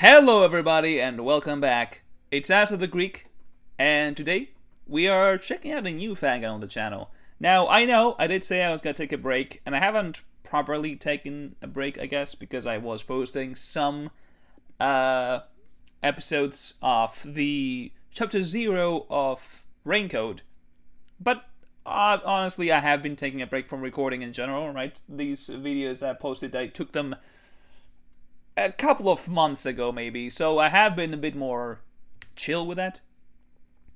Hello everybody and welcome back. It's As of the Greek, and today we are checking out a new fangirl on the channel. Now, I know I did say I was gonna take a break, and I haven't properly taken a break, I guess, because I was posting some episodes of the chapter 0 of Raincoat. But honestly, I have been taking a break from recording in general, right? These videos I posted, I took them a couple of months ago maybe, so I have been a bit more chill with that.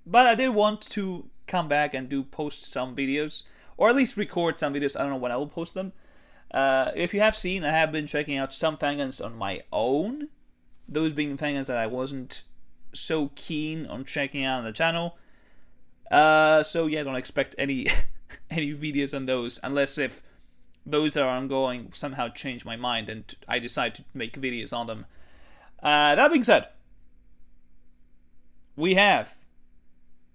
But I did want to come back and post some videos, or at least record some videos. I don't know when I will post them. If you have seen, I have been checking out some fangans on my own, those being fangans that I wasn't so keen on checking out on the channel. So yeah, don't expect any any videos on those, unless if those that are ongoing somehow change my mind and I decide to make videos on them. That being said, we have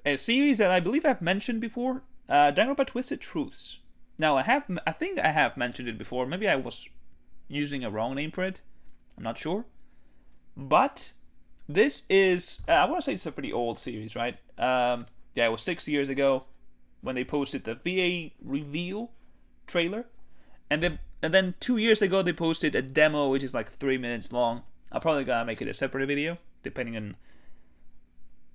a series that I believe I've mentioned before, danganronpa Twisted Truths. Now, I think I have mentioned it before. Maybe I was using a wrong name for it. I'm not sure. But this is, I want to say it's a pretty old series, right? Yeah, it was 6 years ago when they posted the VA reveal trailer. And then 2 years ago they posted a demo which is like 3 minutes long. I'll probably gonna make it a separate video, depending on...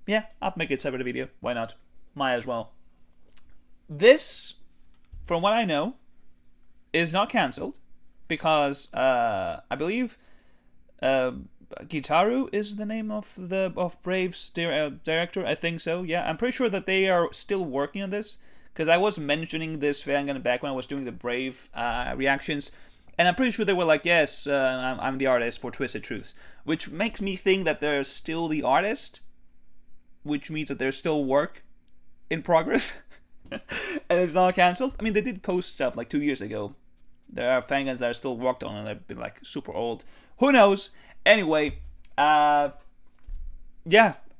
Yeah, I'll make it a separate video. Why not? Might as well. This, from what I know, is not cancelled because I believe Gitaru is the name of Brave's director. I think so. Yeah, I'm pretty sure that they are still working on this, because I was mentioning this fangan back when I was doing the Brave reactions, and I'm pretty sure they were like, yes, I'm the artist for Twisted Truths, which makes me think that they're still the artist, which means that there's still work in progress, and it's not cancelled. I mean, they did post stuff like 2 years ago. There are fangans that are still worked on, and they've been like super old. Who knows? Anyway, yeah,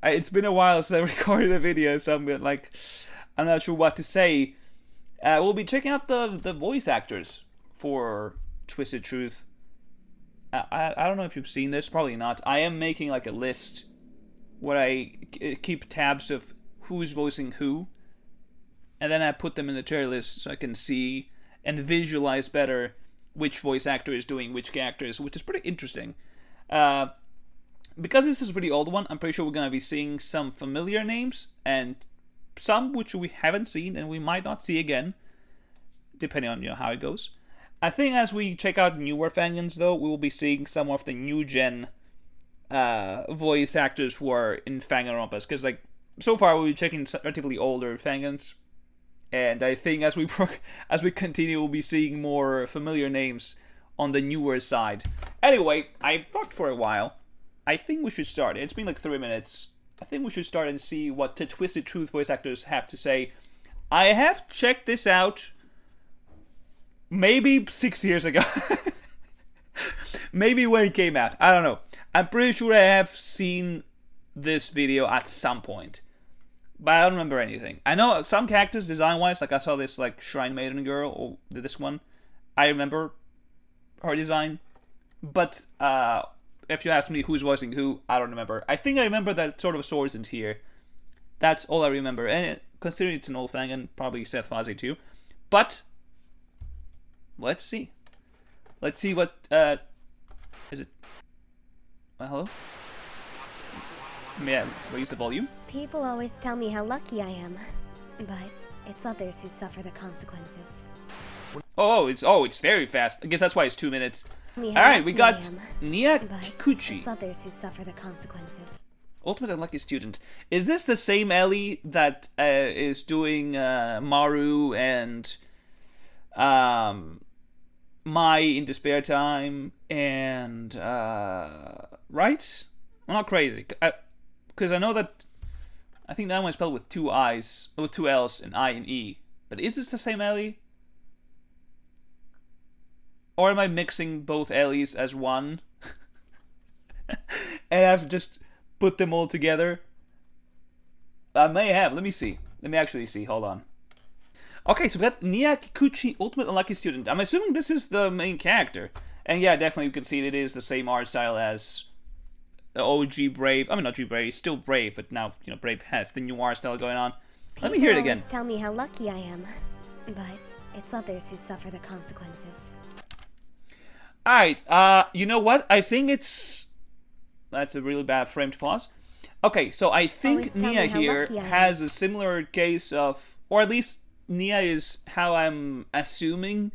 it's been a while since I recorded a video, so I'm not sure what to say. We'll be checking out the voice actors for Twisted Truth. I don't know if you've seen this, probably not. I am making like a list where I keep tabs of who's voicing who, and then I put them in the tier list so I can see and visualize better which voice actor is doing which characters, which is pretty interesting. Because this is a pretty old one, I'm pretty sure we're going to be seeing some familiar names, and some which we haven't seen and we might not see again, depending on how it goes. I think as we check out newer fangans, though, we will be seeing some of the new gen voice actors who are in danganronpas, because like so far we'll be checking relatively older fangans, and I think as we continue, we'll be seeing more familiar names on the newer side. Anyway, I talked for a while. I think we should start. It's been like 3 minutes. I think we should start and see what the Twisted Truth voice actors have to say. I have checked this out maybe 6 years ago. Maybe when it came out. I don't know. I'm pretty sure I have seen this video at some point, but I don't remember anything. I know some characters design-wise, like I saw this like Shrine Maiden girl, or this one. I remember her design, but if you ask me who's voicing who, I don't remember. I think I remember that sort of sword isn't here. That's all I remember. And considering it's an old thing, and probably Seth Fozzie too. But let's see. Let's see what is it? Hello? May I raise the volume? People always tell me how lucky I am, but it's others who suffer the consequences. Oh, it's very fast. I guess that's why it's 2 minutes. Alright, we got Nia Kikuchi. It's others who suffer the consequences. Ultimate Unlucky Student. Is this the same Ellie that is doing Maru and Mai in Despair Time and right? I'm not crazy, because I know that I think that one is spelled with 2 I's, with 2 L's, and I and E. But is this the same Ellie? Or am I mixing both Ellies as one? And I've just put them all together? I may have. Let me see. Let me actually see. Hold on. Okay, so we got Nia Kikuchi, Ultimate Unlucky Student. I'm assuming this is the main character. And yeah, definitely you can see it is the same art style as the OG Brave. I mean, not G Brave, he's still Brave, but now, you know, Brave has the new art style going on. Let me hear it again. People always tell me how lucky I am, but it's others who suffer the consequences. Alright, you know what? I think it's... That's a really bad frame to pause. Okay, so I think Nia here has a similar case of... Or at least Nia is how I'm assuming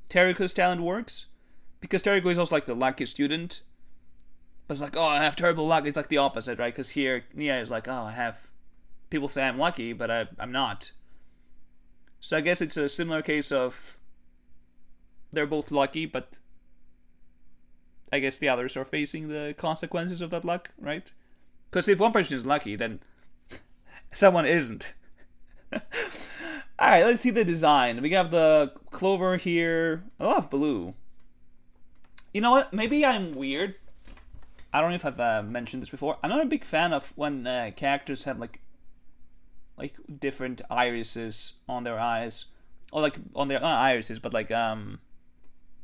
Teriko's talent works. Because Teriko is also like the lucky student. But it's like, oh, I have terrible luck. It's like the opposite, right? Because here, Nia is like, oh, I have... People say I'm lucky, but I'm not. So I guess it's a similar case of... They're both lucky, but... I guess the others are facing the consequences of that luck, right? Because if one person is lucky, then someone isn't. Alright, let's see the design. We have the clover here. A lot of blue. You know what? Maybe I'm weird. I don't know if I've mentioned this before. I'm not a big fan of when characters have like different irises on their eyes. Or like on their, not irises, but like,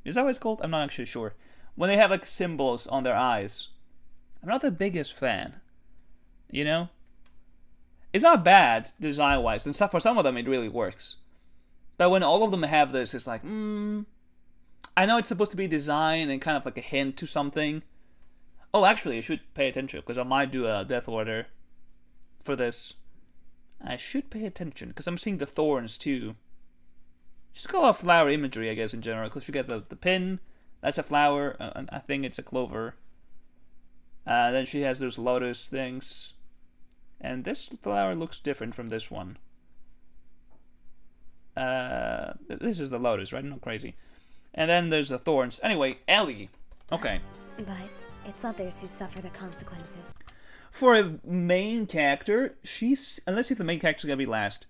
is that what it's called? I'm not actually sure. When they have like symbols on their eyes. I'm not the biggest fan. You know? It's not bad design-wise, and for some of them it really works. But when all of them have this, it's like, I know it's supposed to be design and kind of like a hint to something. Oh, actually, I should pay attention, because I might do a death order for this. I should pay attention, because I'm seeing the thorns too. She's got a lot of flower imagery, I guess, in general, because she gets the pin, that's a flower, and I think it's a clover. Then she has those lotus things. And this flower looks different from this one. This is the lotus, right? I'm not crazy. And then there's the thorns. Anyway, Ellie. Okay. But it's others who suffer the consequences. For a main character, she's... Unless if the main character's gonna be last.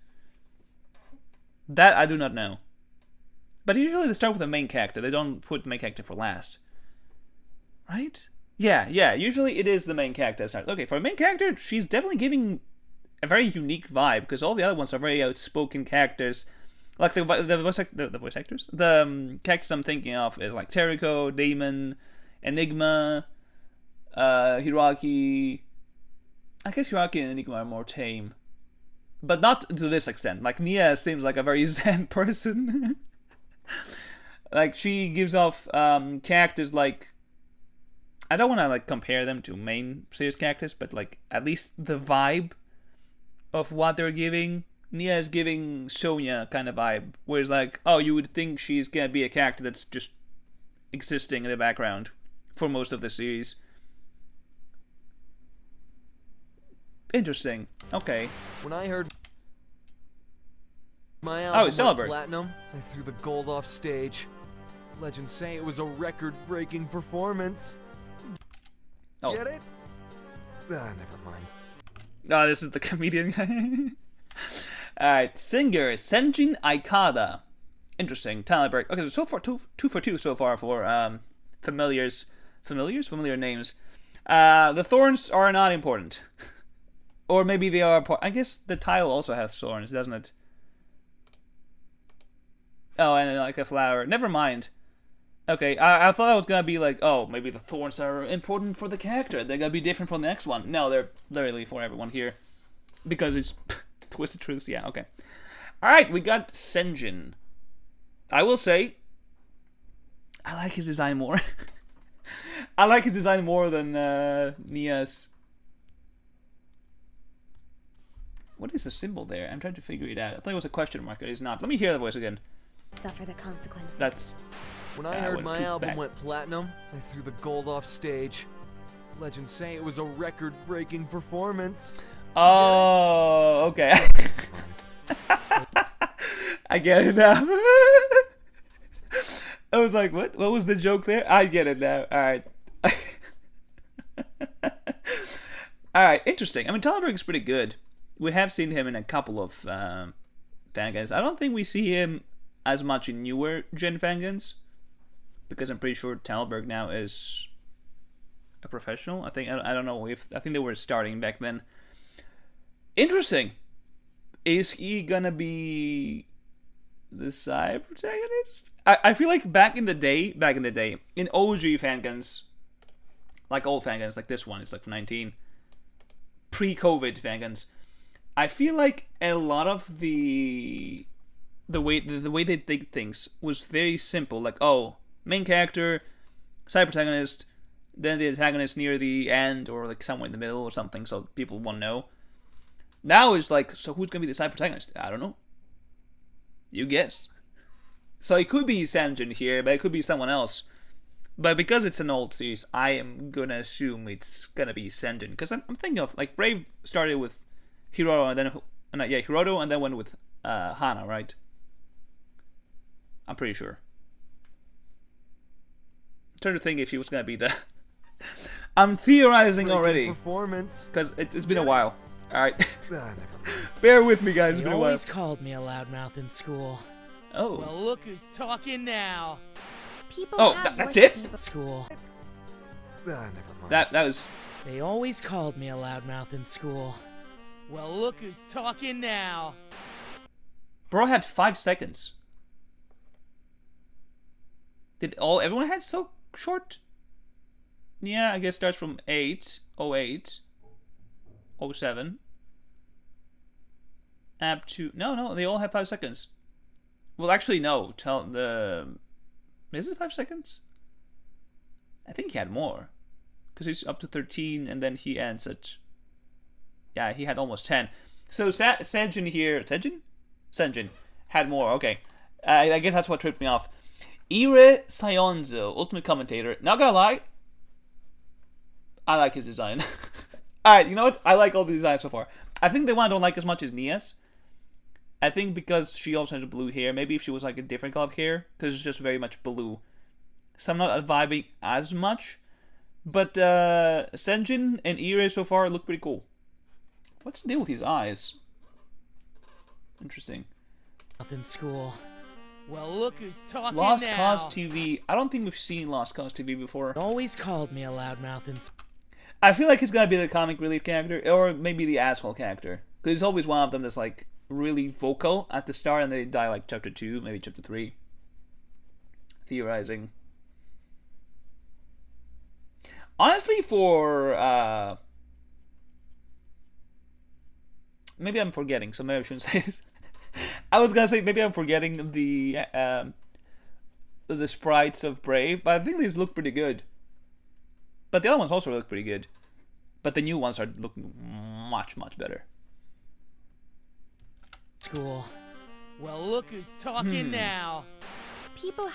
That I do not know. But usually they start with the main character. They don't put the main character for last. Right? Yeah, usually it is the main character. Okay, for a main character, she's definitely giving a very unique vibe, because all the other ones are very outspoken characters. Like the voice actors? The characters I'm thinking of is like Teriko, Damon, Enigma, Hiraki. I guess Hiraki and Enigma are more tame. But not to this extent. Like, Nia seems like a very zen person. Like, she gives off characters like... I don't want to like compare them to main series characters, but like at least the vibe of what they're giving. Nia is giving Sonya kind of vibe, whereas like, oh, you would think she's gonna be a character that's just existing in the background for most of the series. Interesting. Okay. When I heard my album it's Celebrate. platinum, I threw the gold off stage. Legends say it was a record-breaking performance. Oh. Get it? Never mind. Oh, this is the comedian guy. Alright, singer Senjin Aikada. Interesting. Talent break. Okay, so far, two for two so far for familiar names. The thorns are not important. Or maybe they are I guess the title also has thorns, doesn't it? Oh, and like a flower. Never mind. Okay, I thought I was gonna be like, oh, maybe the thorns are important for the character. They're gonna be different from the next one. No, they're literally for everyone here. Because it's Twisted Truths, yeah, okay. Alright, we got Senjin. I will say, I like his design more. I like his design more than Nia's. What is the symbol there? I'm trying to figure it out. I thought it was a question mark, it is not. Let me hear the voice again. Suffer the consequences. That's... When I heard my album went platinum, I threw the gold off stage. Legends say it was a record-breaking performance. Oh, okay. I get it now. I was like, what? What was the joke there? I get it now. Alright. Alright, interesting. I mean, Talberg is pretty good. We have seen him in a couple of fangans. I don't think we see him as much in newer gen fangans. Because I'm pretty sure Talberg now is a professional. I don't know if... I think they were starting back then. Interesting. Is he gonna be the side protagonist? I feel like back in the day, in OG fangans, like old fanguns, like this one. It's like from 19 pre-COVID fanguns. I feel like a lot of the way they did things was very simple. Like, oh, main character, side protagonist, then the antagonist near the end or like somewhere in the middle or something, so people won't know. Now it's like, so who's gonna be the side protagonist? I don't know. You guess. So it could be Sanjin here, but it could be someone else. But because it's an old series, I am gonna assume it's gonna be Sanjin. Because I'm thinking of, like, Brave started with Hiroto and then, Hiroto and then went with Hana, right? I'm pretty sure. I'm trying to think if he was gonna be the... I'm theorizing already. Performance. Because it's been a while. Alright. Never mind. Bear with me, guys. It's They been a while. always called me a loudmouth in school. Oh. Well, look who's talking now. People Oh, have that's worshipped it? me before. School. Never mind. That was... They always called me a loudmouth in school. Well, look who's talking now. Bro had 5 seconds. Did everyone had so short? Yeah, I guess starts from 8, 08, 07. Up to... No, they all have 5 seconds. Well, actually, no. Is it 5 seconds? I think he had more. Because he's up to 13, and then he ends at... Yeah, he had almost 10. So Sanjin here... Sanjin had more, okay. I guess that's what tripped me off. Ire Sayonzo, Ultimate Commentator. Not gonna lie, I like his design. Alright, you know what? I like all the designs so far. I think the one I don't like as much is Nia's. I think because she also has blue hair. Maybe if she was like a different color of hair, because it's just very much blue. So I'm not vibing as much. But Sanjin and Ire so far look pretty cool. What's the deal with his eyes? Interesting. In school. Well, look who's talking Lost now. Cause TV. I don't think we've seen Lost Cause TV before. They always called me a loudmouth in school. I feel like he's gonna be the comic relief character, or maybe the asshole character. Because he's always one of them that's like really vocal at the start, and they die like chapter 2, maybe chapter 3. Theorizing. Honestly, for maybe I'm forgetting, so maybe I shouldn't say this. I was gonna say maybe I'm forgetting the sprites of Brave, but I think these look pretty good. But the other ones also look pretty good. But the new ones are looking much, much better. School. Well, look who's talking now. People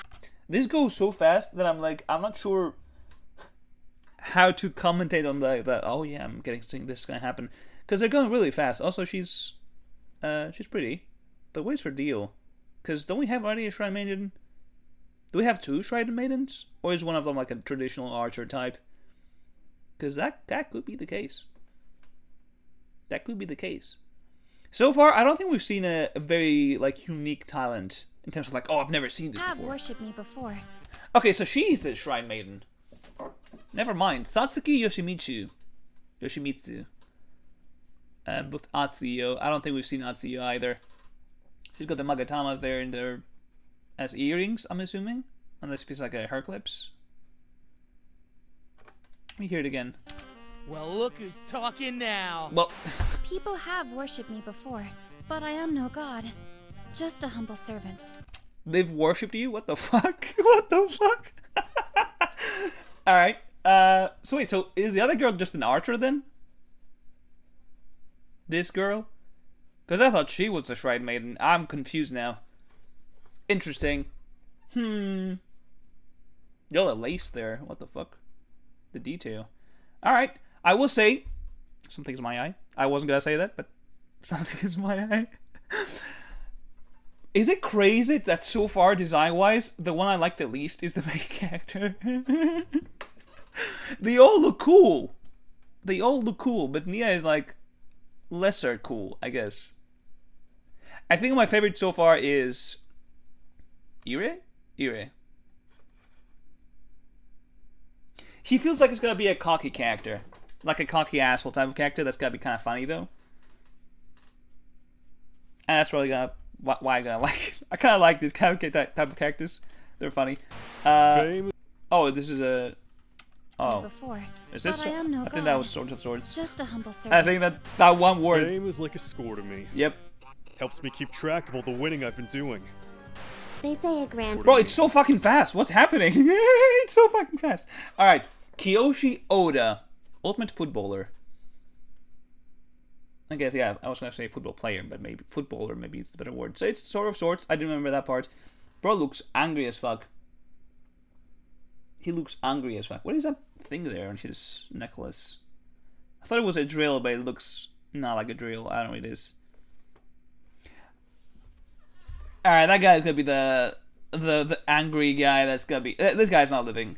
This goes so fast that I'm not sure how to commentate on the oh yeah, I'm getting something this is gonna happen. Because they're going really fast. Also, she's pretty. But what's her deal? Because don't we have already a Shrine Maiden? Do we have 2 Shrine Maidens? Or is one of them like a traditional archer type? Because that could be the case. That could be the case. So far, I don't think we've seen a very like unique talent in terms of like, oh, I've never seen this have before. worshipped me before. Okay, so she's a Shrine Maiden. Never mind. Satsuki Yoshimitsu. With Atsuyo. I don't think we've seen Atsuyo either. She's got the Magatamas there in there as earrings, I'm assuming. Unless it's like a hair clips. Let me hear it again. Well, look who's talking now. Well, People have worshipped me before, but I am no god. Just a humble servant. they've worshipped you? What the fuck? What the fuck? Alright. So wait, so is the other girl just an archer then? This girl? Because I thought she was a Shrine Maiden. I'm confused now. Interesting. Yo, the lace there. What the fuck? The detail. Alright. I will say, something's my eye. I wasn't gonna say that, but something is my eye. Is it crazy that so far, design-wise, the one I like the least is the main character? They all look cool. But Nia is like lesser cool, I guess. I think my favorite so far is Ire. He feels like it's gonna be a cocky character, like a cocky asshole type of character. That's gotta be kind of funny though, and that's really why I'm gonna like. I kind of like this kind of type of characters. They're funny. Oh, this is a Oh, before. is this? But I am no I think that was Sword of Swords. Just a humble servant. I think that one word. Fame is like a score to me. Yep. Helps me keep track of all the winning I've been doing. They say a grand. Bro, it's so fucking fast. What's happening? It's so fucking fast. All right, Kiyoshi Oda, Ultimate Footballer. I guess, yeah, I was gonna say football player, but maybe footballer, maybe it's the better word. So it's Sword of Swords. I didn't remember that part. Bro looks angry as fuck. He looks angry as fuck. What is that thing there on his necklace? I thought it was a drill, but it looks not like a drill. I don't know what it is. Alright, that guy's gonna be the angry guy that's gonna be... this guy's not living.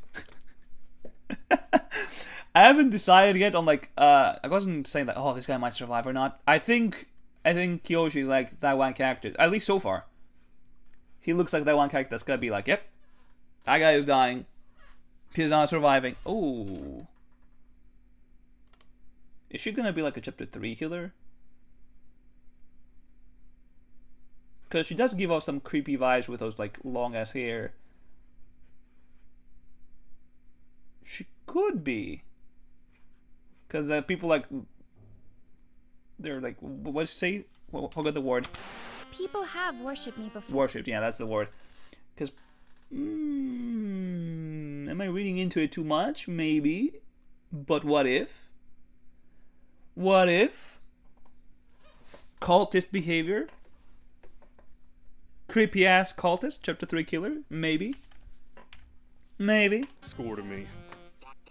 I haven't decided yet on, like, I wasn't saying that, oh, this guy might survive or not. I think Kiyoshi is, like, that one character. At least so far. He looks like that one character that's gonna be like, yep, that guy is dying. He's not surviving. Oh. Is she gonna be, like, a chapter 3 killer? Because she does give off some creepy vibes with those, like, long-ass hair. She could be. Because people, like... They're, like... What's say? What got the word? People have worshipped me before. Worshipped, yeah, that's the word. Because... am I reading into it too much? Maybe. But what if? What if? Cultist behavior? Creepy ass cultist, chapter 3 killer, maybe. Maybe. Score to me.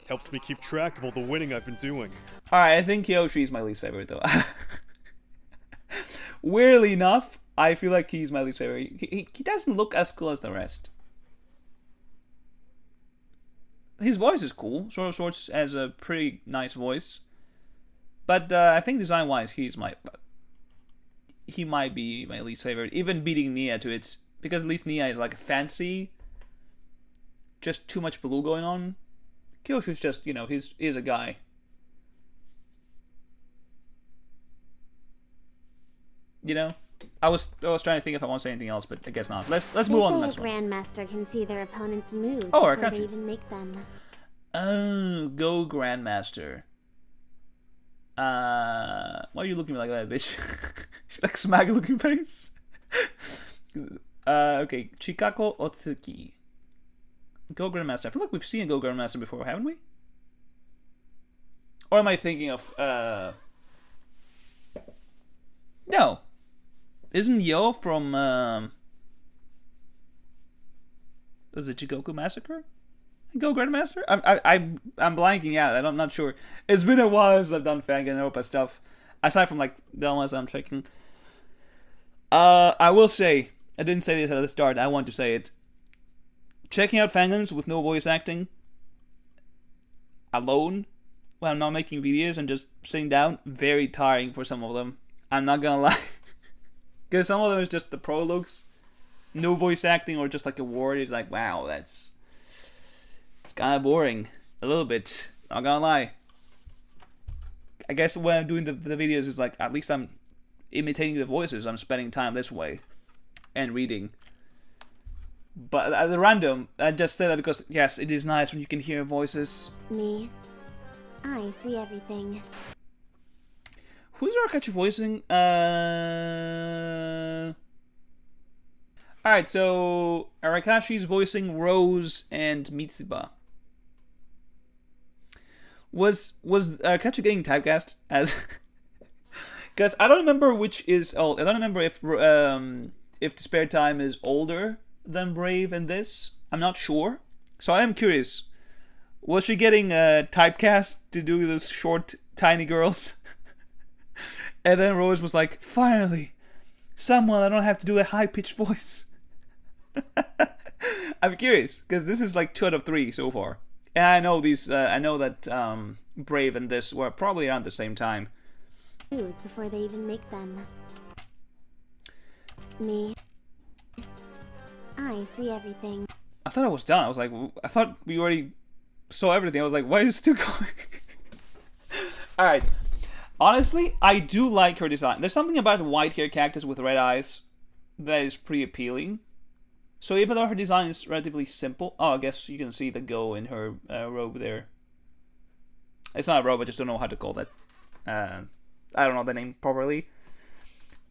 Helps me keep track of all the winning I've been doing. Alright, I think Kiyoshi is my least favorite though. Weirdly enough, I feel like he's my least favorite. He doesn't look as cool as the rest. His voice is cool. Sword of Swords has a pretty nice voice. But I think design-wise, he might be my least favorite, even beating Nia to it, because at least Nia is like fancy, just too much blue going on. Kyoshi's just, you know, he's a guy. You know, I was trying to think if I want to say anything else, but I guess not. Let's move on to the next one. Grandmaster can see their opponent's moves before they even make them. Oh, go Grandmaster. Why are you looking at me like that, bitch? Like smack looking face. Okay, Chikako Otsuki. Go Grandmaster. I feel like we've seen a Go Grandmaster before, haven't we? Or am I thinking of No. Isn't Yo from was it Jigoku Massacre? Go Grandmaster? I'm blanking out. I'm not sure. It's been a while since I've done danganronpa stuff. Aside from like the ones I'm checking. I will say, I didn't say this at the start, I want to say it. Checking out fangans with no voice acting alone when I'm not making videos and just sitting down, very tiring for some of them. I'm not gonna lie. Because some of them is just the prologues, no voice acting, or just like a word is like, wow, it's kind of boring. A little bit, not gonna lie. I guess when I'm doing the videos, it's like, at least I'm imitating the voices. I'm spending time this way and reading. But at the random, I just say that because, yes, it is nice when you can hear voices. Me, I see everything. Who's Arakachi voicing? Alright, so Arakashi's voicing Rose and Mitsuba. Was Arakachi getting typecast as? Because I don't remember which is old. I don't remember if the Spare Time is older than Brave in this. I'm not sure. So I am curious. Was she getting typecast to do those short, tiny girls? And then Rose was like, finally, someone I don't have to do a high-pitched voice. I'm curious, because this is like 2 out of 3 so far. And I know that Brave and this were probably around the same time. Before they even make them. Me, I see everything. I thought I was done. I was like, I thought we already saw everything. I was like, why is it still going? Alright. Honestly, I do like her design. There's something about white hair cactus with red eyes that is pretty appealing. So even though her design is relatively simple... Oh, I guess you can see the go in her robe there. It's not a robot, just don't know how to call that. I don't know the name properly.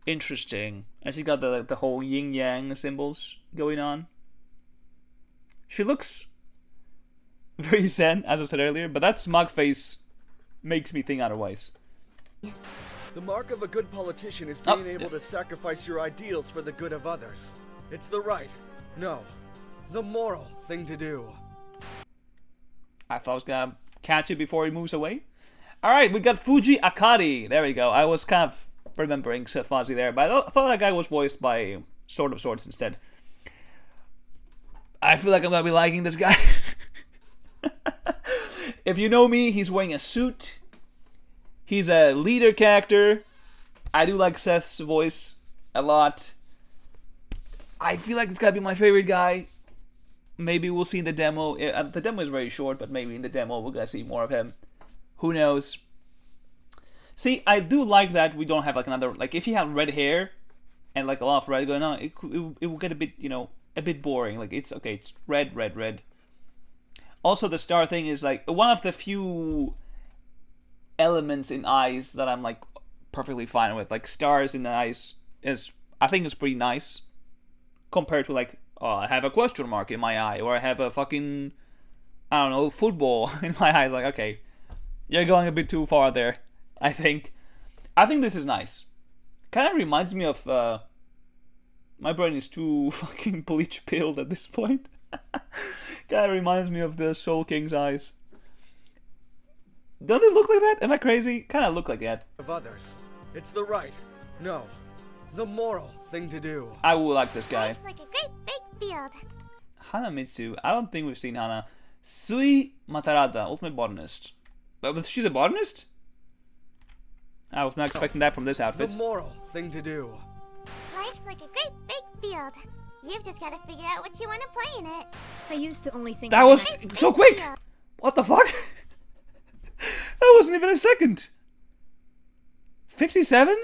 Interesting. And she got the whole yin-yang symbols going on. She looks very zen, as I said earlier, but that smug face makes me think otherwise. The mark of a good politician is being able to sacrifice your ideals for the good of others. It's the right, no, the moral thing to do. I thought I was gonna catch it before he moves away. Alright, we got Fuji Akari. There we go. I was kind of remembering Fuzzy there, but I thought that guy was voiced by Sword of Swords instead. I feel like I'm gonna be liking this guy. If you know me, he's wearing a suit. He's a leader character. I do like Seth's voice a lot. I feel like it's gotta be my favorite guy. Maybe we'll see in the demo. The demo is very short, but maybe in the demo we're gonna see more of him. Who knows? See, I do like that we don't have like another, like if he had red hair and like a lot of red going on, it will get a bit, you know, a bit boring. Like it's okay, it's red, red, red. Also, the star thing is like one of the few elements in eyes that I'm like perfectly fine with. Like stars in the eyes is, I think, is pretty nice compared to like, oh, I have a question mark in my eye, or I have a fucking, I don't know, football in my eye. Like, okay, you're going a bit too far there. I think this is nice. Kind of reminds me of, my brain is too fucking bleach pilled at this point. Kind of reminds me of the Soul King's eyes. Don't they look like that? Am I crazy? Kind of look like that. Of others, it's the right, no, the moral thing to do. I will like this guy. Life's like a great big field. Hanamitsu. I don't think we've seen Hana. Sui Matarada, ultimate botanist. But she's a botanist? I was not expecting that from this outfit. The moral thing to do. Life's like a great big field. You've just got to figure out what you want to play in it. I used to only think That was so quick! What the fuck? That wasn't even a second. 57?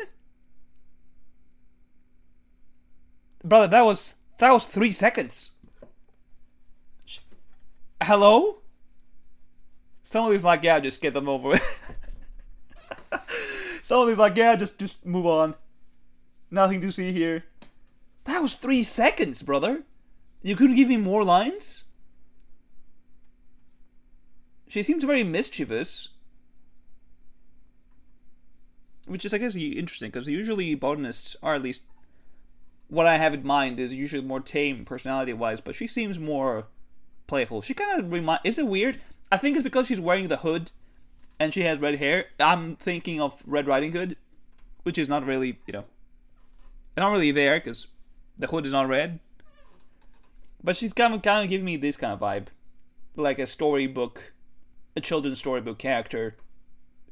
Brother, that was 3 seconds. Hello? Somebody's like, yeah, just get them over with. Somebody's like, yeah, just move on. Nothing to see here. That was 3 seconds, brother. You couldn't give me more lines? She seems very mischievous. Which is, I guess, interesting, because usually botanists, or at least what I have in mind, is usually more tame personality-wise, but she seems more playful. She kind of is it weird? I think it's because she's wearing the hood and she has red hair. I'm thinking of Red Riding Hood, which is not really, you know, not really there because the hood is not red. But she's kind of giving me this kind of vibe, like a storybook, a children's storybook character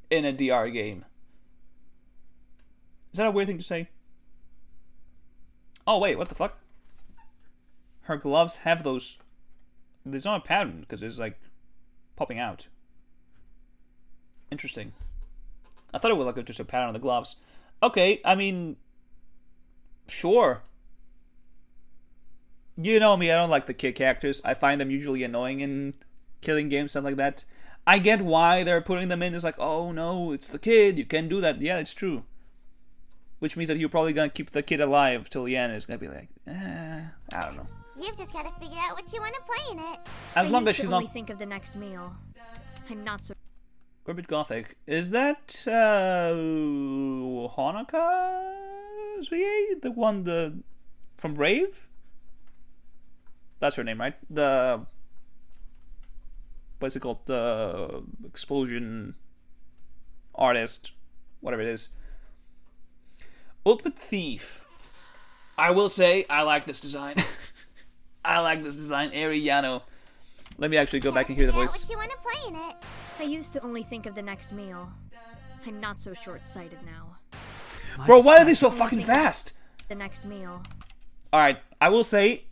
in a DR game. Is that a weird thing to say? Oh wait, what the fuck? Her gloves have those. There's not a pattern because it's like popping out. Interesting. I thought it was like just a pattern on the gloves. Okay, I mean, sure. You know me, I don't like the kid characters. I find them usually annoying in killing games, stuff like that. I get why they're putting them in. It's like, oh no, it's the kid, you can't do that. Yeah, it's true. Which means that you're probably gonna keep the kid alive till the end. It's gonna be like, I don't know. You've just got to figure out what you want to play in it. As long as she's only not. think of the next meal. I'm not so. We're a bit gothic. Is that Honoka's VA? The one from Brave? That's her name, right? What's it called? The explosion artist, whatever it is. Ultimate Thief. I will say, I like this design. I like this design. Ariano. Let me actually go back and hear the voice. What you want to play in it. I used to only think of the next meal. I'm not so short-sighted now. Bro, why are they so fucking fast? The next meal. Alright, I will say,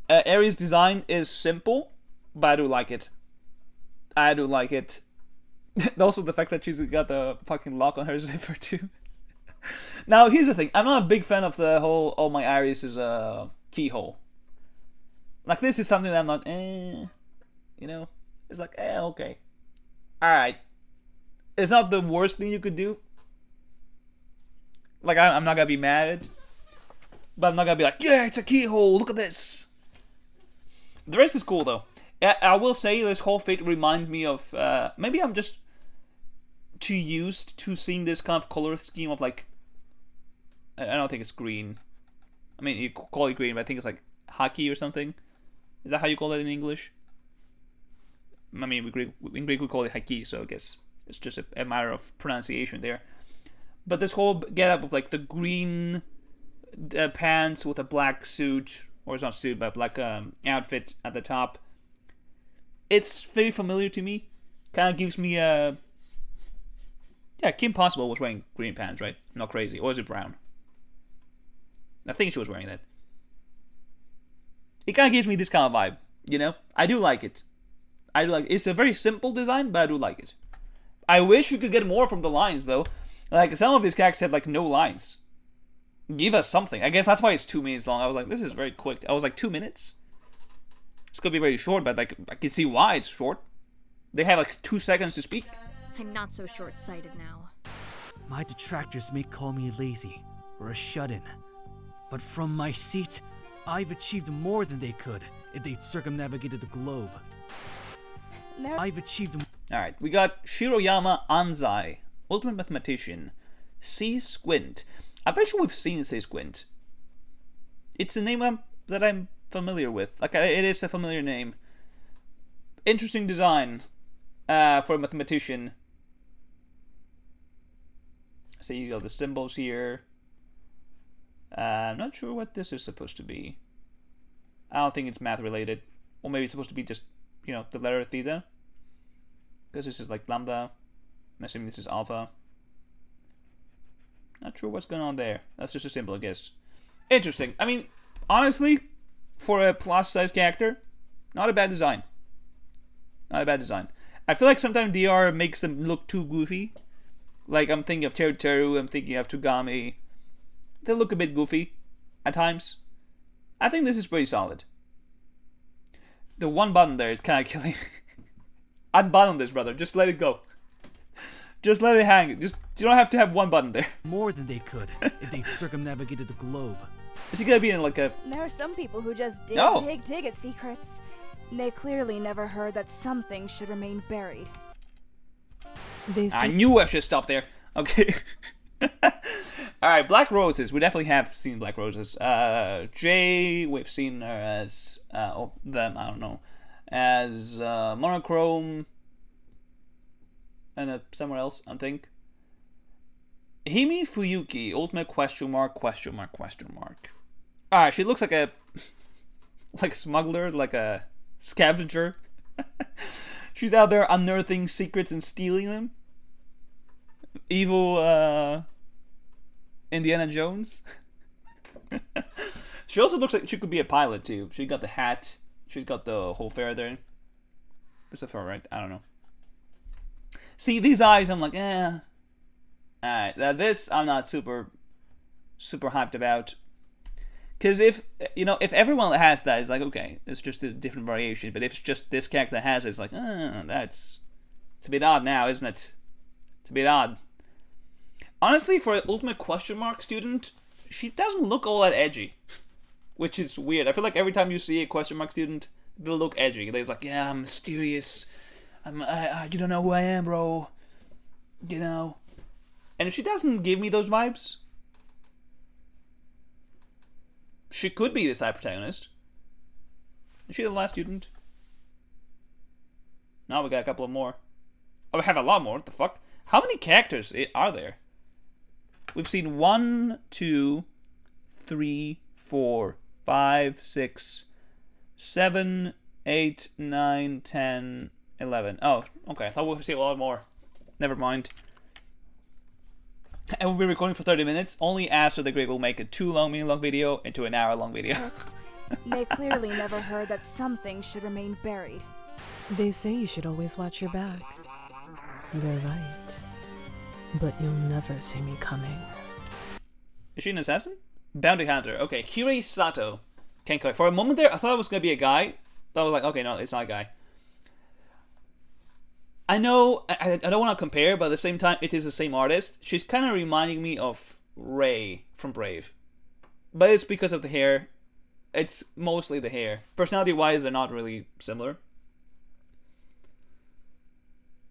Aries' design is simple, but I do like it. I do like it. Also, the fact that she's got the fucking lock on her zipper, too. Now, here's the thing. I'm not a big fan of the whole, oh, my iris is a keyhole. Like, this is something that I'm not, you know? It's like, okay. Alright. It's not the worst thing you could do. Like, I'm not gonna be mad at it. But I'm not gonna be like, yeah, it's a keyhole, look at this. The rest is cool, though. I will say this whole fate reminds me of... maybe I'm just too used to seeing this kind of color scheme of, like... I don't think it's green. I mean, you call it green, but I think it's like hockey or something. Is that how you call it in English? I mean, in Greek we call it haki, so I guess it's just a matter of pronunciation there. But this whole getup of like the green pants with a black suit, or it's not suit, but black outfit at the top. It's very familiar to me. Kind of gives me a... Yeah, Kim Possible was wearing green pants, right? Not crazy. Or is it brown? I think she was wearing that. It kind of gives me this kind of vibe, you know? I do like it. It's a very simple design, but I do like it. I wish you could get more from the lines, though. Like, some of these characters have, like, no lines. Give us something. I guess that's why it's 2 minutes long. I was like, this is very quick. I was like, 2 minutes? It's gonna be very short, but, like, I can see why it's short. They have, like, 2 seconds to speak. I'm not so short-sighted now. My detractors may call me lazy or a shut-in, but from my seat, I've achieved more than they could if they'd circumnavigated the globe. I've achieved... Alright, we got Shiroyama Anzai, Ultimate Mathematician. C Squint. I bet you we've seen C Squint. It's a name that I'm familiar with. Like, it is a familiar name. Interesting design for a mathematician. So you got the symbols here. I'm not sure what this is supposed to be. I don't think it's math related. Or maybe it's supposed to be just, you know, the letter theta. Because this is like lambda. I'm assuming this is alpha. Not sure what's going on there. That's just a symbol, I guess. Interesting. I mean, honestly, for a plus-size character, not a bad design. Not a bad design. I feel like sometimes DR makes them look too goofy. Like, I'm thinking of Teru, I'm thinking of Togami. They look a bit goofy at times. I think this is pretty solid. The one button there is kind of killing. Unbutton this, brother. Just let it go. Just let it hang. You don't have to have one button there. More than they could if they'd circumnavigated the globe. Is he gonna be in like a... There are some people who just dig at secrets. They clearly never heard that something should remain buried. I knew I should stop there. Okay. Alright, Black Roses. We definitely have seen Black Roses. Jay, we've seen her as... them, I don't know. As Monochrome. And somewhere else, I think. Himi Fuyuki, Ultimate question mark. Alright, she looks like a... like a smuggler, like a scavenger. She's out there unearthing secrets and stealing them. Evil, Indiana Jones. She also looks like she could be a pilot, too. She got the hat. She's got the whole fur there. It's a fur, right? I don't know. See, these eyes, I'm like, eh. Alright, now this, I'm not super hyped about. Because if everyone that has that is like, okay, it's just a different variation. But if it's just this character that has it, it's like, it's a bit odd now, isn't it? It's a bit odd. Honestly, for an Ultimate question mark student, she doesn't look all that edgy. Which is weird. I feel like every time you see a question mark student, they'll look edgy. They're like, yeah, I'm mysterious. You don't know who I am, bro. You know. And she doesn't give me those vibes. She could be the side protagonist. Is she the last student? Now we got a couple of more. Oh, we have a lot more. What the fuck? How many characters are there? We've seen 1, 2, 3, 4, 5, 6, 7, 8, 9, 10, 11. Oh, okay. I thought we'd see a lot more. Never mind. And we'll be recording for 30 minutes. Only after the Great will make a 2 minute long video into an hour long video. They clearly never heard that something should remain buried. They say you should always watch your back. They're right. But you'll never see me coming. Is she an assassin? Bounty hunter. Okay, Kirei Sato. Kenkai. For a moment there, I thought it was going to be a guy. But I was like, okay, no, it's not a guy. I know I don't want to compare, but at the same time, it is the same artist. She's kind of reminding me of Ray from Brave. But it's because of the hair. It's mostly the hair. Personality-wise, they're not really similar.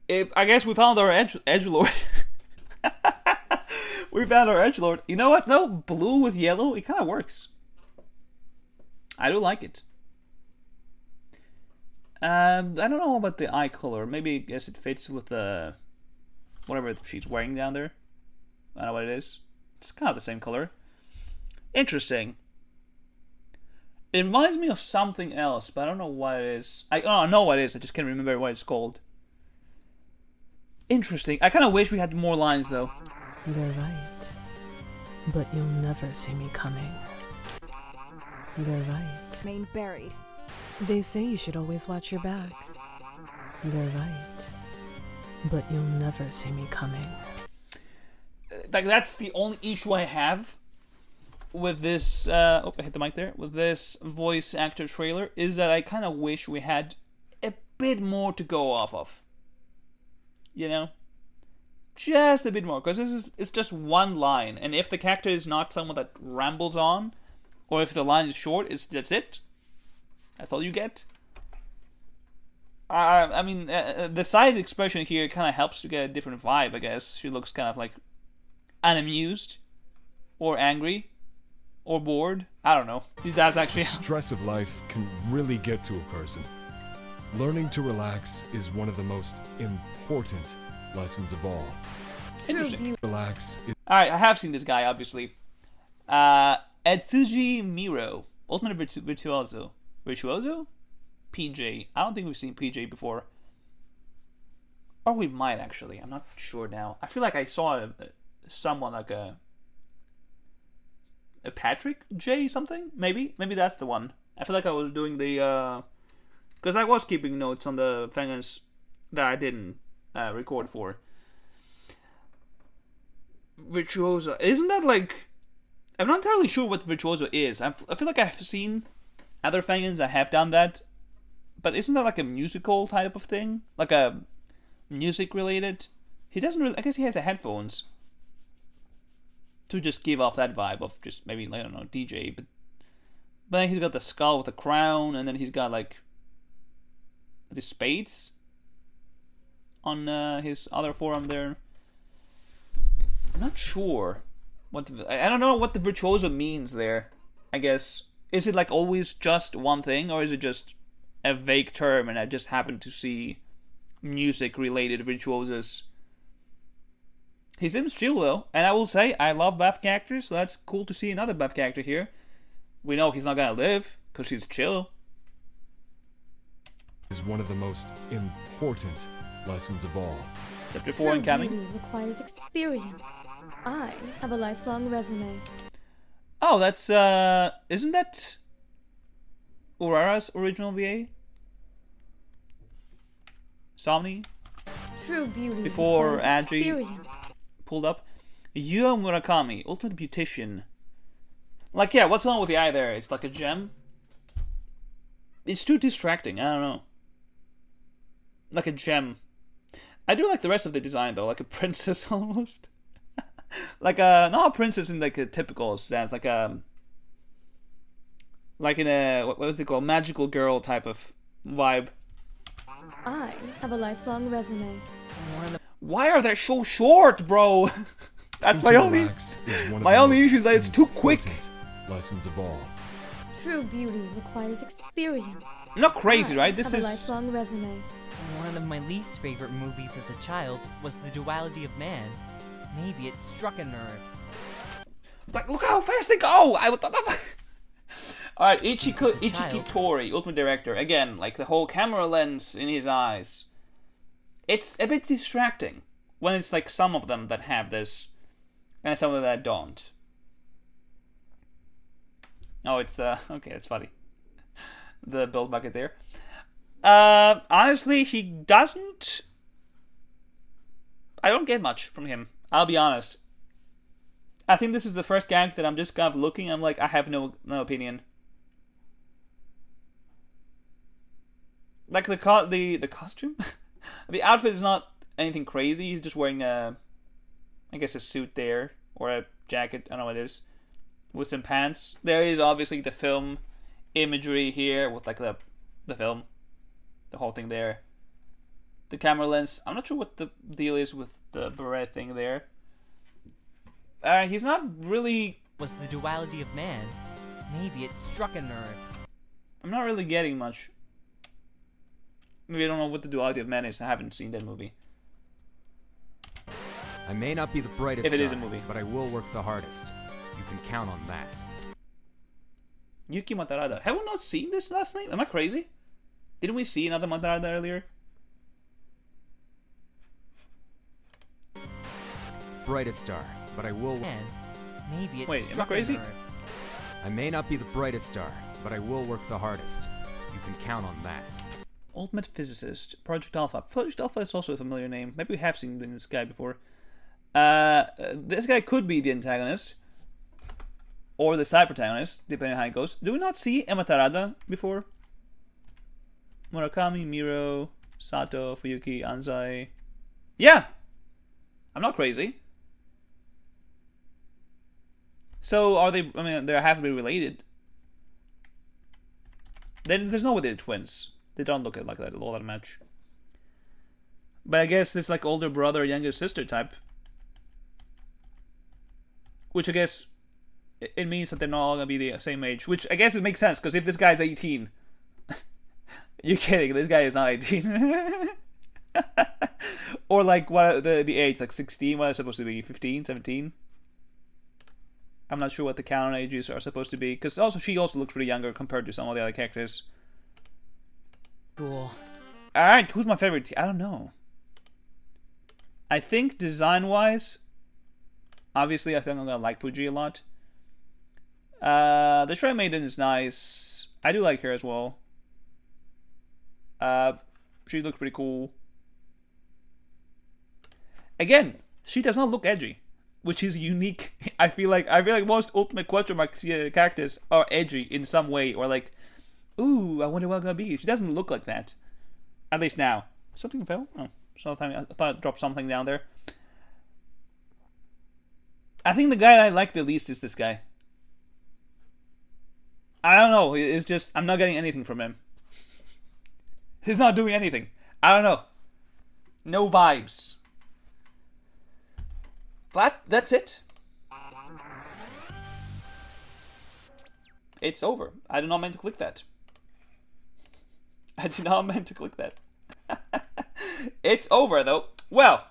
I guess we found our edgelord. We found our edgelord. You know what? No, blue with yellow, it kind of works. I do like it. I don't know about the eye color. Maybe I guess it fits with the whatever she's wearing down there. I don't know what it is. It's kind of the same color. Interesting. It reminds me of something else, but I don't know what it is. I know what it is. I just can't remember what it's called. Interesting. I kind of wish we had more lines though. They're right. But you'll never see me coming. They're right. Remain buried. They say you should always watch your back. They're right. But you'll never see me coming. Like, that's the only issue I have with this, oh, I hit the mic there, with this voice actor trailer, is that I kind of wish we had a bit more to go off of. You know? Just a bit more, because it's just one line, and if the character is not someone that rambles on, or if the line is short, that's it. That's all you get. I mean, the side expression here kind of helps to get a different vibe, I guess. She looks kind of like unamused, or angry, or bored. I don't know. That's actually... The stress of life can really get to a person. Learning to relax is one of the most important lessons of all. Interesting. Relax is... Alright, I have seen this guy, obviously. Etsuji Miro. Ultimate Virtuoso. Virtuoso? PJ. I don't think we've seen PJ before. Or we might, actually. I'm not sure now. I feel like I saw someone like a Patrick J something? Maybe that's the one. I feel like I was doing the... Because I was keeping notes on the fangers that I didn't record for. Virtuoso. Isn't that like... I'm not entirely sure what Virtuoso is. I feel like I've seen other fangers that have done that. But isn't that like a musical type of thing? Like a music related? He doesn't really... I guess he has the headphones. To just give off that vibe of just maybe, I don't know, DJ. But then he's got the skull with the crown. And then he's got like... the spades. On his other forearm there. I'm not sure. I don't know what the virtuoso means there. I guess. Is it like always just one thing? Or is it just a vague term and I just happen to see music related virtuosos? He seems chill though. And I will say, I love buff characters. So that's cool to see another buff character here. We know he's not gonna live. Because he's chill. Is one of the most important lessons of all. Chapter 4 incoming. Beauty requires experience. I have a lifelong resume. Oh, that's, isn't that Urara's original VA? Somni? True beauty Before requires Agi experience. pulled up. Yua Murakami, Ultimate Beautician. Like, yeah, what's wrong with the eye there? It's like a gem? It's too distracting, I don't know. Like a gem. I do like the rest of the design though, like a princess almost. Like a, not a princess in like a typical sense, like a... like in a, what's it called, magical girl type of vibe. I have a lifelong resume. Why are they so short, bro? That's my only issue is that it's too quick. Lessons of all. True beauty requires experience. Not crazy, right? This I have is... a lifelong resume. One of my least favorite movies as a child was The Duality of Man. Maybe it struck a nerve. Like, look how fast they go! I would thought that... Alright, Ichiki Tori, Ultimate Director. Again, like the whole camera lens in his eyes. It's a bit distracting when it's like some of them that have this and some of them that don't. Oh, it's, okay, that's funny. The build bucket there. Honestly, he doesn't... I don't get much from him. I'll be honest. I think this is the first gag that I'm just kind of looking. I'm like, I have no opinion. Like the costume, The outfit is not anything crazy. He's just wearing I guess a suit there, or a jacket, I don't know what it is, with some pants. There is obviously the film imagery here with like the film, the whole thing there. The camera lens, I'm not sure what the deal is with the beret thing there. He's not really... Was the duality of man. Maybe it struck a nerve. I'm not really getting much. Maybe I don't know what the duality of man is. I haven't seen that movie. I may not be the brightest if it star, is a movie, but I will work the hardest. You can count on that. Yuki Matarada. Have we not seen this last night? Am I crazy? Didn't we see another Matarada earlier? Brightest star, but I will... Man, maybe it Wait, am I struck a crazy? nerve. I may not be the brightest star, but I will work the hardest. You can count on that. Ultimate Physicist. Project Alpha. Project Alpha is also a familiar name. Maybe we have seen this guy before. This guy could be the antagonist. Or the side protagonist, depending on how it goes. Do we not see Ematarada before? Murakami, Miro, Sato, Fuyuki, Anzai. Yeah! I'm not crazy. So are they... I mean, they have to be related. Then there's no way they're twins. They don't look like that all that much. But I guess it's like older brother, younger sister type. Which I guess... it means that they're not all going to be the same age. Which I guess it makes sense, because if this guy's 18... You're kidding, this guy is not 18. Or like what the age, like 16, what is it supposed to be? 15, 17? I'm not sure what the canon ages are supposed to be, because also she also looks pretty younger compared to some of the other characters. Cool. Alright, who's my favorite? I don't know. I think design-wise, obviously I think I'm going to like Fuji a lot. The Shrine Maiden is nice. I do like her as well. She looks pretty cool. Again, she does not look edgy, which is unique. I feel like most Ultimate Question Mark characters are edgy in some way, or like, ooh, I wonder what it's gonna be. She doesn't look like that, at least now. Something fell. Oh, sometime I thought I dropped something down there. I think the guy I like the least is this guy. I don't know. It's just I'm not getting anything from him. He's not doing anything. I don't know. No vibes. But that's it. It's over. I did not mean to click that. I did not mean to click that. It's over though. Well,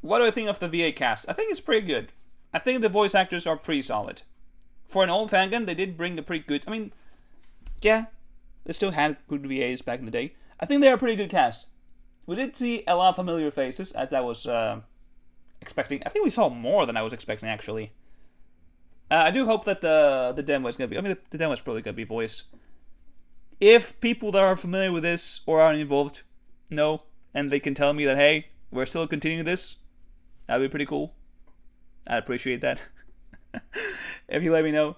what do I think of the VA cast? I think it's pretty good. I think the voice actors are pretty solid. For an old fangun, they did bring a pretty good... I mean, yeah, they still had good VAs back in the day. I think they're a pretty good cast. We did see a lot of familiar faces, as I was expecting. I think we saw more than I was expecting, actually. I do hope that the demo is going to be... I mean, the demo is probably going to be voiced. If people that are familiar with this or are involved know, and they can tell me that, hey, we're still continuing this, that'd be pretty cool. I'd appreciate that. If you let me know.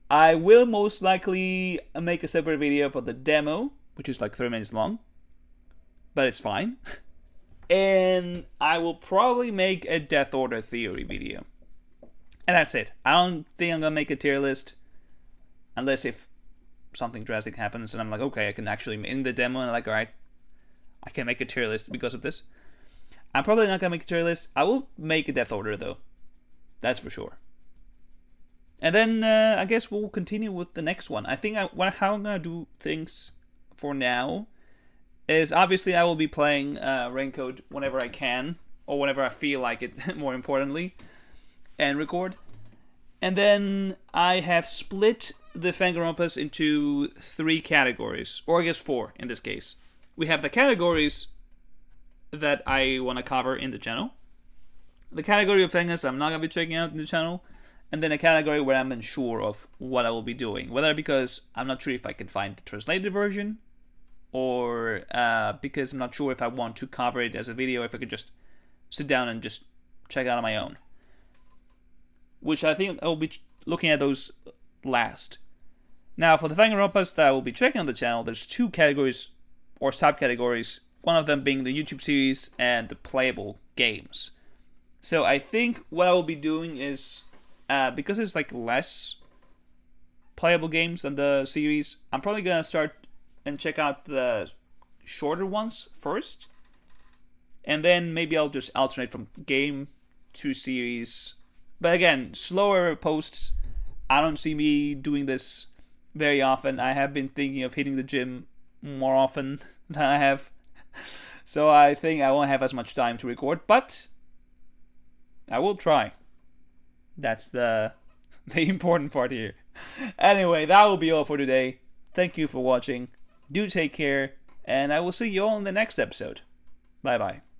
I will most likely make a separate video for the demo, which is like 3 minutes long. But it's fine. And I will probably make a Death Order theory video. And that's it. I don't think I'm going to make a tier list. Unless if something drastic happens and I'm like, okay, I can actually, in the demo, and I'm like, alright, I can make a tier list because of this. I'm probably not going to make a tier list. I will make a Death Order though. That's for sure. And then I guess we'll continue with the next one. I think how I'm going to do things for now is obviously I will be playing Raincode whenever I can, or whenever I feel like it, more importantly, and record. And then I have split the danganronpas into 3 categories, or I guess 4 in this case. We have the categories that I want to cover in the channel, the category of things I'm not going to be checking out in the channel, and then a category where I'm unsure of what I will be doing. Whether because I'm not sure if I can find the translated version, or because I'm not sure if I want to cover it as a video, if I could just sit down and just check it out on my own. Which I think I will be looking at those last. Now, for the danganronpas that I will be checking on the channel, there's 2 categories, or subcategories, one of them being the YouTube series and the playable games. So I think what I will be doing is, because there's like less playable games than the series, I'm probably gonna start and check out the shorter ones first, and then maybe I'll just alternate from game to series. But again, slower posts. I don't see me doing this very often. I have been thinking of hitting the gym more often than I have, so I think I won't have as much time to record, but I will try. That's the important part here. Anyway, that will be all for today. Thank you for watching. Do take care, and I will see you all in the next episode. Bye bye.